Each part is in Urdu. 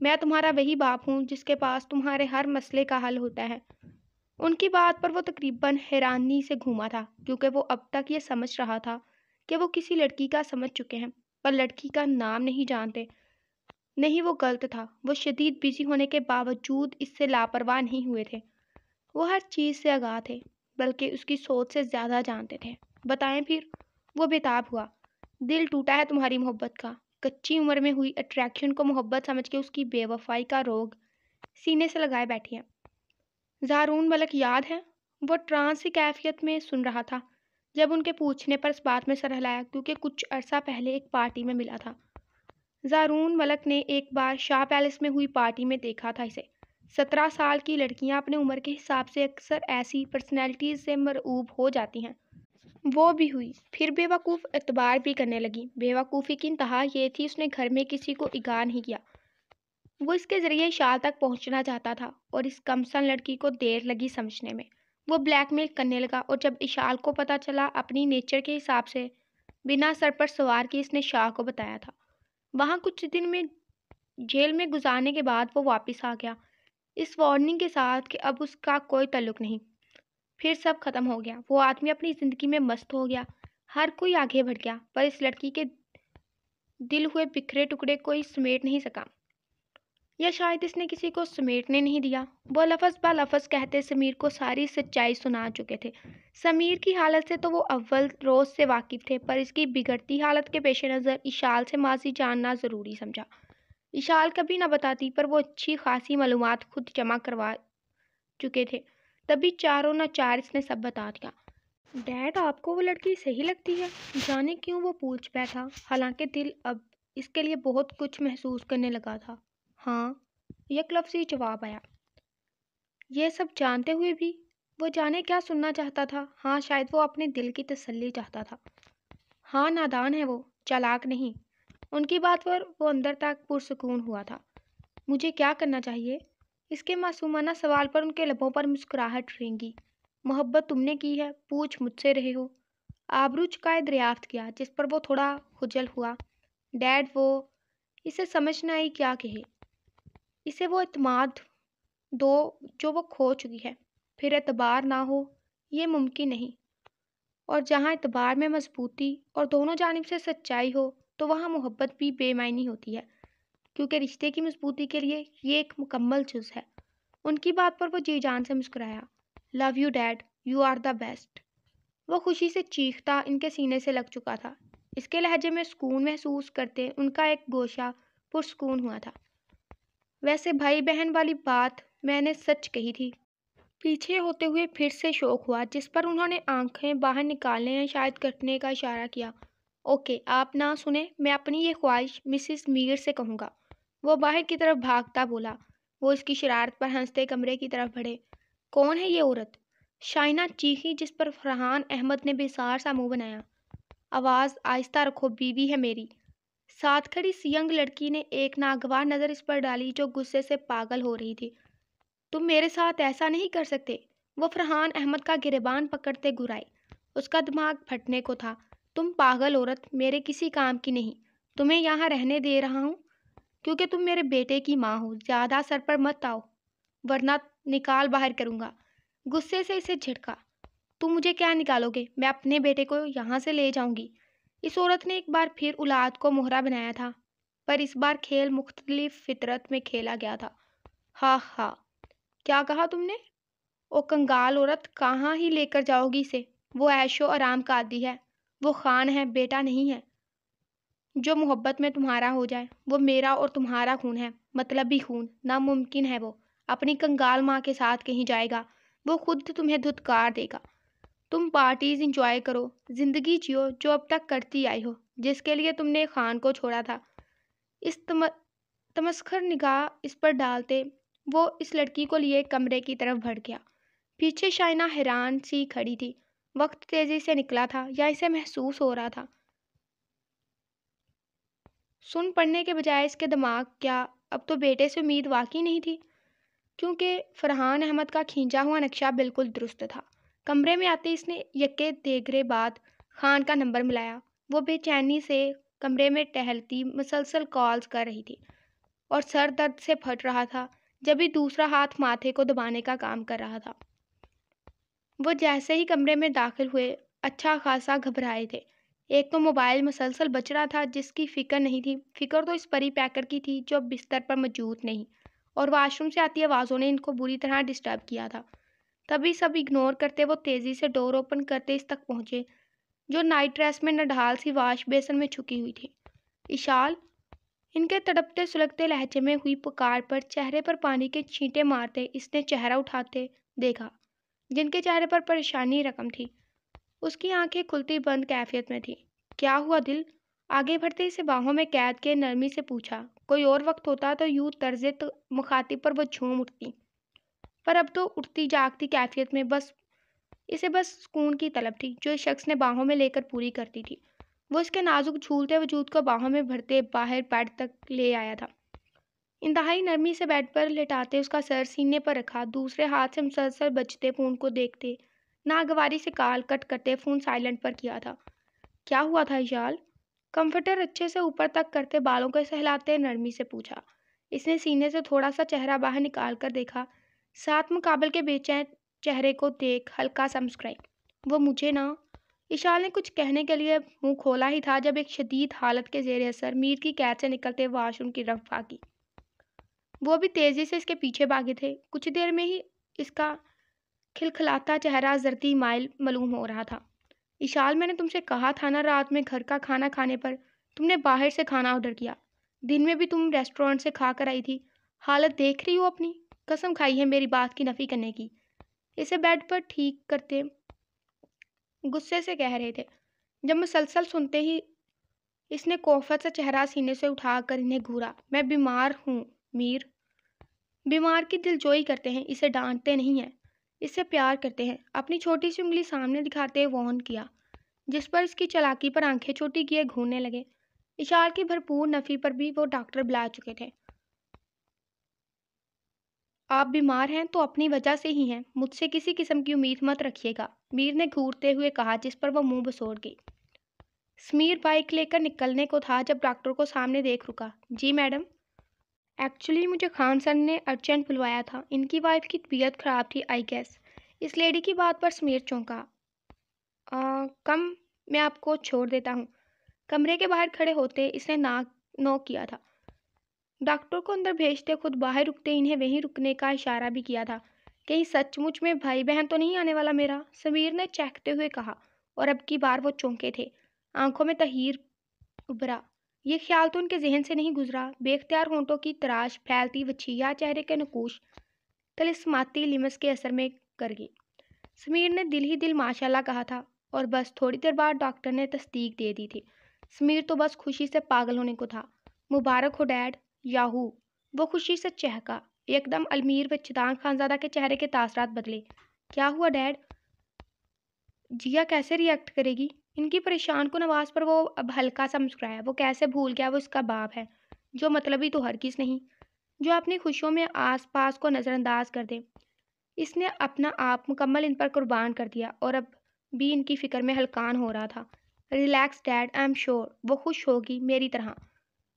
میں تمہارا وہی باپ ہوں جس کے پاس تمہارے ہر مسئلے کا حل ہوتا ہے۔ ان کی بات پر وہ تقریباً حیرانی سے گھوما تھا، کیونکہ وہ اب تک یہ سمجھ رہا تھا کہ وہ کسی لڑکی کا سمجھ چکے ہیں، پر لڑکی کا نام نہیں جانتے۔ نہیں، وہ غلط تھا۔ وہ شدید بزی ہونے کے باوجود اس سے لاپرواہ نہیں ہوئے تھے۔ وہ ہر چیز سے آگاہ تھے، بلکہ اس کی سوچ سے زیادہ جانتے تھے۔ بتائیں پھر؟ وہ بےتاب ہوا۔ دل ٹوٹا ہے تمہاری محبت کا۔ کچی عمر میں ہوئی اٹریکشن کو محبت سمجھ کے اس کی بے وفائی کا روگ سینے سے لگائے بیٹھی ہے۔ زارون ملک یاد ہے؟ وہ ٹرانس کی کیفیت میں سن رہا تھا جب ان کے پوچھنے پر اس بات میں سر ہلایا، کیونکہ کچھ عرصہ پہلے ایک پارٹی میں ملا تھا۔ زارون ملک نے ایک بار شاہ پیلس میں ہوئی پارٹی میں دیکھا تھا اسے۔ 17 سال کی لڑکیاں اپنے عمر کے حساب سے اکثر ایسی پرسنالٹیز سے مرعوب ہو جاتی ہیں۔ وہ بھی ہوئی، پھر بے وقوف اعتبار بھی کرنے لگی۔ بے وقوفی کی انتہا یہ تھی اس نے گھر میں کسی کو اگاہ نہیں کیا۔ وہ اس کے ذریعے اشال تک پہنچنا چاہتا تھا، اور اس کمسن لڑکی کو دیر لگی سمجھنے میں۔ وہ بلیک میل کرنے لگا، اور جب اشال کو پتہ چلا، اپنی نیچر کے حساب سے بنا سر پر سوار کی اس نے شاہ کو بتایا تھا۔ وہاں کچھ دن میں جیل میں گزارنے کے بعد وہ واپس آ گیا، اس وارننگ کے ساتھ کہ اب اس کا کوئی تعلق نہیں۔ پھر سب ختم ہو گیا۔ وہ آدمی اپنی زندگی میں مست ہو گیا، ہر کوئی آگے بڑھ گیا، پر اس لڑکی کے دل ہوئے بکھرے ٹکڑے کوئی سمیٹ نہیں سکا، یا شاید اس نے کسی کو سمیٹنے نہیں دیا۔ وہ لفظ بہ لفظ کہتے سمیر کو ساری سچائی سنا چکے تھے۔ سمیر کی حالت سے تو وہ اول روز سے واقف تھے، پر اس کی بگڑتی حالت کے پیش نظر اشال سے ماضی جاننا ضروری سمجھا۔ اشال کبھی نہ بتاتی، پر وہ اچھی خاصی معلومات خود جمع کروا چکے تھے، تبھی چاروں نہ چار اس نے سب بتا دیا۔ ڈیڈ، آپ کو وہ لڑکی صحیح لگتی ہے؟ جانے کیوں وہ پوچھ بیٹھا، حالانکہ دل اب اس کے لیے بہت کچھ محسوس کرنے لگا تھا۔ ہاں، یک لفظی جواب آیا۔ یہ سب جانتے ہوئے بھی وہ جانے کیا سننا چاہتا تھا؟ ہاں، شاید وہ اپنے دل کی تسلی چاہتا تھا۔ ہاں، نادان ہے وہ، چالاک نہیں۔ ان کی بات پر وہ اندر تک پرسکون ہوا تھا۔ مجھے کیا کرنا چاہیے؟ اس کے معصومانہ سوال پر ان کے لبوں پر مسکراہٹ رینگی۔ محبت تم نے کی ہے، پوچھ مجھ سے رہے ہو؟ آبرو چکائے دریافت کیا، جس پر وہ تھوڑا خجل ہوا۔ ڈیڈ، وہ اسے سمجھ نہ آئی کیا کہے۔ اسے وہ اعتماد دو جو وہ کھو چکی ہے، پھر اعتبار نہ ہو، یہ ممکن نہیں۔ اور جہاں اعتبار میں مضبوطی اور دونوں جانب سے سچائی ہو، تو وہاں محبت بھی بے معنی ہوتی ہے، کیونکہ رشتے کی مضبوطی کے لیے یہ ایک مکمل جز ہے۔ ان کی بات پر وہ جی جان سے مسکرایا۔ Love you dad, you are the best. وہ خوشی سے چیختا ان کے سینے سے لگ چکا تھا۔ اس کے لہجے میں سکون محسوس کرتے ان کا ایک گوشہ پرسکون ہوا تھا۔ ویسے بھائی بہن والی بات میں نے سچ کہی تھی۔ پیچھے ہوتے ہوئے پھر سے شوق ہوا، جس پر انہوں نے آنکھیں باہر نکالنے یا شاید کٹنے کا اشارہ کیا۔ اوکے، آپ نہ سنیں، میں اپنی یہ خواہش مسز میر سے کہوں گا۔ وہ باہر کی طرف بھاگتا بولا۔ وہ اس کی شرارت پر ہنستے کمرے کی طرف بڑھے۔ کون ہے یہ عورت؟ شائنہ چیخی، جس پر فرحان احمد نے بیزار سا منہ بنایا۔ آواز آہستہ رکھو، بیوی ہے میری۔ ساتھ کھڑی اس ینگ لڑکی نے ایک ناگوار نظر اس پر ڈالی جو غصے سے پاگل ہو رہی تھی۔ تم میرے ساتھ ایسا نہیں کر سکتے۔ وہ فرحان احمد کا گریبان پکڑتے گھرائی۔ اس کا دماغ پھٹنے کو تھا۔ تم پاگل عورت، میرے کسی کام کی نہیں۔ تمہیں یہاں رہنے دے رہا ہوں کیونکہ تم میرے بیٹے کی ماں ہو۔ زیادہ سر پر مت آؤ، ورنہ نکال باہر کروں گا۔ غصے سے اسے جھٹکا۔ تم مجھے کیا نکالو گے؟ میں اپنے بیٹے کو یہاں سے لے جاؤں گی۔ اس عورت نے ایک بار پھر اولاد کو مہرا بنایا تھا، پر اس بار کھیل مختلف فطرت میں کھیلا گیا تھا۔ ہاں ہاں، کیا کہا تم نے؟ او کنگال عورت، کہاں ہی لے کر جاؤ گی اسے؟ وہ عیش و آرام کا عادی ہے، وہ خان ہے، بیٹا نہیں ہے۔ جو محبت میں تمہارا ہو جائے، وہ میرا اور تمہارا خون ہے، مطلبی خون۔ ناممکن ہے وہ اپنی کنگال ماں کے ساتھ کہیں جائے گا، وہ خود تمہیں دھتکار دے گا۔ تم پارٹیز انجوائے کرو، زندگی جیو جو اب تک کرتی آئی ہو، جس کے لیے تم نے خان کو چھوڑا تھا۔ اس تمسخر نگاہ اس پر ڈالتے وہ اس لڑکی کو لیے کمرے کی طرف بڑھ گیا۔ پیچھے شائنہ حیران سی کھڑی تھی۔ وقت تیزی سے نکلا تھا، یا اسے محسوس ہو رہا تھا سن پڑنے کے بجائے اس کے دماغ کیا اب تو بیٹے سے امید واقعی نہیں تھی، کیونکہ فرحان احمد کا کھینچا ہوا نقشہ بالکل درست تھا۔ کمرے میں آتے اس نے یکے دیگرے بعد خان کا نمبر ملایا۔ وہ بے چینی سے کمرے میں ٹہلتی مسلسل کالز کر رہی تھی۔ اور سر درد سے پھٹ رہا تھا، جبھی دوسرا ہاتھ ماتھے کو دبانے کا کام کر رہا تھا۔ وہ جیسے ہی کمرے میں داخل ہوئے اچھا خاصا گھبرائے تھے۔ ایک تو موبائل مسلسل بج رہا تھا جس کی فکر نہیں تھی، فکر تو اس پری پیکر کی تھی جو بستر پر موجود نہیں، اور واش روم سے آتی آوازوں نے ان کو بری طرح ڈسٹرب کیا تھا۔ تبھی سب اگنور کرتے وہ تیزی سے ڈور اوپن کرتے اس تک پہنچے جو نائٹ ڈریس میں نڈھال سی واش بیسن میں چھکی ہوئی تھی۔ اشال! ان کے تڑپتے سلگتے لہجے میں ہوئی پکار پر چہرے پر پانی کے چھینٹے مارتے اس نے چہرہ اٹھاتے دیکھا، جن کے چہرے پر پریشانی رقم تھی۔ اس کی آنکھیں کھلتی بند کیفیت میں تھی۔ کیا ہوا دل؟ آگے بڑھتے اسے باہوں میں قید کے نرمی سے پوچھا۔ کوئی اور وقت ہوتا تو یوں طرز مخاطب پر وہ جھوم اٹھتی، پر اب تو اٹھتی جاگتی کیفیت میں اسے بس سکون کی طلب تھی جو اس شخص نے باہوں میں لے کر پوری کرتی تھی۔ وہ اس کے نازک جھولتے وجود کو باہوں میں بھرتے باہر بیڈ تک لے آیا تھا، انتہائی نرمی سے بیڈ پر لٹاتے اس کا سر سینے پر رکھا، دوسرے ہاتھ سے مسلسل بجتے فون کو دیکھتے ناگواری سے کال کٹ کرتے فون سائلنٹ پر کیا تھا۔ کیا ہوا تھا اشال؟ کمفرٹر اچھے سے اوپر تک کرتے بالوں کو سہلاتے نرمی سے پوچھا۔ اس نے سینے سے تھوڑا سا چہرہ باہر نکال کر دیکھا، ساتھ مقابل کے بے چین چہرے کو دیکھ ہلکا سا مسکرائی۔ وہ مجھے نا… اشال نے کچھ کہنے کے لیے منہ کھولا ہی تھا جب ایک شدید حالت کے زیر اثر میر کی قید سے نکلتے واش روم کی طرف بھاگی۔ وہ بھی تیزی سے اس کے پیچھے بھاگے تھے۔ کچھ دیر میں ہی اس کا کھلکھلاتا چہرہ زردی مائل معلوم ہو رہا تھا۔ اشال، میں نے تم سے کہا تھا نا رات میں گھر کا کھانا کھانے پر تم نے باہر سے کھانا آرڈر کیا۔ دن میں بھی تم ریسٹورانٹ سے کھا کر آئی تھی۔ حالت دیکھ رہی ہو اپنی؟ قسم کھائی ہے میری بات کی نفی کرنے کی۔ اسے بیڈ پر ٹھیک کرتے غصے سے کہہ رہے تھے جب مسلسل سنتے ہی اس نے کوفت سے چہرہ سینے سے اٹھا کر انہیں گھورا۔ میں بیمار ہوں میر۔ بیمار کی دل جوئی کرتے ہیں، اسے ڈانٹتے نہیں ہیں، اس سے پیار کرتے ہیں۔ اپنی چھوٹی سی انگلی سامنے دکھاتے وارن کیا، جس پر اس کی چالاکی پر آنکھیں چھوٹی کیے گھورنے لگے۔ اشال کی بھرپور نفی پر بھی وہ ڈاکٹر بلا چکے تھے۔ آپ بیمار ہیں تو اپنی وجہ سے ہی ہیں، مجھ سے کسی قسم کی امید مت رکھیے گا، میر نے گھورتے ہوئے کہا، جس پر وہ منہ بسوڑ گئی۔ سمیر بائک لے کر نکلنے کو تھا جب ڈاکٹر کو سامنے دیکھ رکا۔ جی میڈم، ایکچولی مجھے خان سر نے ارجنٹ بلوایا تھا، ان کی وائف کی طبیعت خراب تھی آئی گیس۔ اس لیڈی کی بات پر سمیر چونکا۔ کم میں آپ کو چھوڑ دیتا ہوں۔ کمرے کے باہر کھڑے ہوتے اس نے نوک کیا تھا۔ ڈاکٹر کو اندر بھیجتے خود باہر رکتے انہیں وہیں رکنے کا اشارہ بھی کیا تھا۔ کہیں سچ مچ میں بھائی بہن تو نہیں آنے والا میرا؟ سمیر نے چہکتے ہوئے کہا، اور اب کی بار وہ چونکے تھے، آنکھوں میں تحیر ابھرا۔ یہ خیال تو ان کے ذہن سے نہیں گزرا۔ بے اختیار ہونٹوں کی تراش پھیلتی وچھیا چہرے کے نقوش طلسماتی لمس کے اثر میں کر گئی۔ سمیر نے دل ہی دل ماشاءاللہ کہا تھا، اور بس تھوڑی دیر بعد ڈاکٹر نے تصدیق دے دی تھی۔ سمیر تو بس خوشی سے پاگل ہونے کو تھا۔ مبارک ہو ڈیڈ، یاہو! وہ خوشی سے چہکا۔ ایک دم المیر و چدان خانزادہ کے چہرے کے تاثرات بدلے۔ کیا ہوا ڈیڈ؟ جیا کیسے ری ایکٹ کرے گی؟ ان کی پریشان کن آواز پر وہ اب ہلکا سا مسکرایا۔ وہ کیسے بھول گیا وہ اس کا باپ ہے، جو مطلبی تو ہرگز نہیں، جو اپنی خوشیوں میں آس پاس کو نظر انداز کر دے۔ اس نے اپنا آپ مکمل ان پر قربان کر دیا، اور اب بھی ان کی فکر میں ہلکان ہو رہا تھا۔ Relax dad, I am sure وہ خوش ہوگی میری طرح۔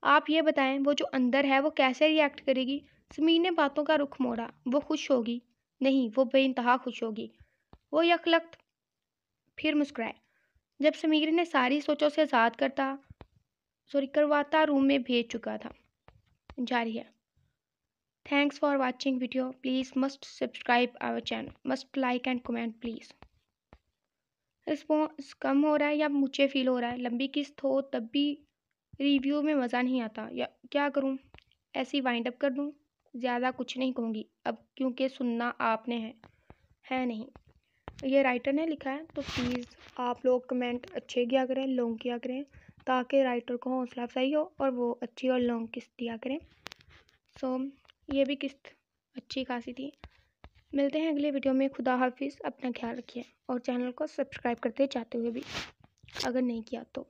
آپ یہ بتائیں وہ جو اندر ہے وہ کیسے ری ایکٹ کرے گی؟ سمیر نے باتوں کا رخ موڑا۔ وہ خوش ہوگی؟ نہیں، وہ بے انتہا خوش ہوگی۔ وہ یکلخت پھر مسکرائے جب سمیر نے ساری سوچوں سے آزاد کرواتا روم میں بھیج چکا تھا۔ جاری ہے۔ Thanks for watching video, please must subscribe our channel, must like and comment please. Response کم ہو رہا ہے یا مجھے فیل ہو رہا ہے لمبی قسط ہو تب بھی ریویو میں مزہ نہیں آتا، یا کیا کروں؟ ایسی وائنڈ اپ کر دوں؟ زیادہ کچھ نہیں کہوں گی اب، کیونکہ سننا آپ نے ہے نہیں، یہ رائٹر نے لکھا ہے، تو پلیز آپ لوگ کمنٹ اچھے کیا کریں، لانگ کیا کریں، تاکہ رائٹر کو حوصلہ افزائی ہو اور وہ اچھی اور لانگ قسط دیا کریں۔ سو یہ بھی قسط اچھی خاصی تھی۔ ملتے ہیں اگلے ویڈیو میں۔ خدا حافظ، اپنا خیال رکھیے، اور چینل کو سبسکرائب کرتے جاتے ہوئے بھی اگر نہیں کیا تو۔